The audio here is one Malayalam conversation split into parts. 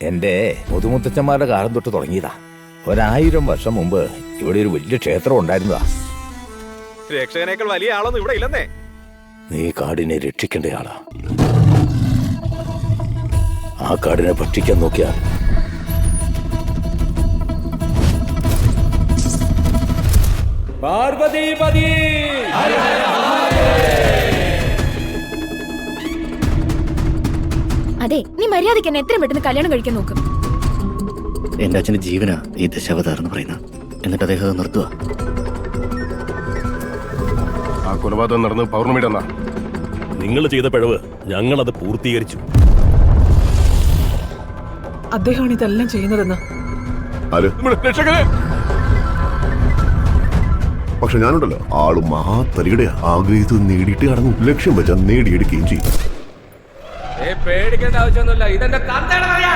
എന്റെ മുതുമുത്തച്ഛന്മാരുടെ കാലം തൊട്ട് തുടങ്ങിയതാ. 1000 വർഷം മുമ്പ് ഇവിടെ ഒരു വലിയ ക്ഷേത്രം ഉണ്ടായിരുന്നതാ. രക്ഷകനേക്കാൾ വലിയ ആളൊന്നും ഇവിടെ ഇല്ലെന്നേ. നീ കാടിനെ രക്ഷിക്കേണ്ടയാളാ. ആ കാടിനെ ഭക്ഷിക്കാൻ നോക്കിയാൽ പാർവതീപതി അതെ, നീ മര്യാദയ്ക്ക് എന്നെ എത്രയും പെട്ടെന്ന് കല്യാണം കഴിക്കാൻ നോക്കും. എന്റെ അച്ഛന്റെ ജീവനാ ഈ ദശാവതാരം എന്ന് പറയുന്നത്. എന്നിട്ട് അദ്ദേഹം അത് നിർത്തുക. ആ കൊലപാതകം നടന്ന് പൗർണമിയുടെ എന്നാ. നിങ്ങൾ ചെയ്ത പിഴവ് ഞങ്ങളത് പൂർത്തീകരിച്ചു. അദ്ദേഹമാണ് ഇതെല്ലാം ചെയ്യുന്നതെന്ന്. പക്ഷെ ഞാനുണ്ടല്ലോ, ആള് മഹാതരികടയാ. ആഗ്രഹിച്ചത് നേടിയിട്ട് അടങ്ങും. ലക്ഷ്യം വെച്ചാൽ നേടിയെടുക്കുകയും ചെയ്യും. പേടിക്കേണ്ട ആവശ്യമൊന്നുമില്ല, ഇതെന്റെ തന്തയുടെ മകനാ.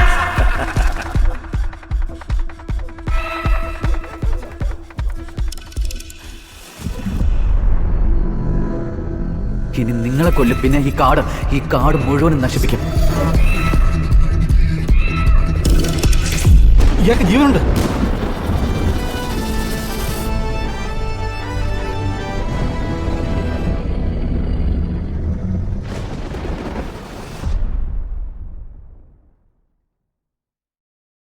ഇനി നിങ്ങളെ കൊല്ലും, പിന്നെ ഈ കാട് മുഴുവനും നശിപ്പിക്കും. ഇയാൾക്ക് ജീവനുണ്ട്.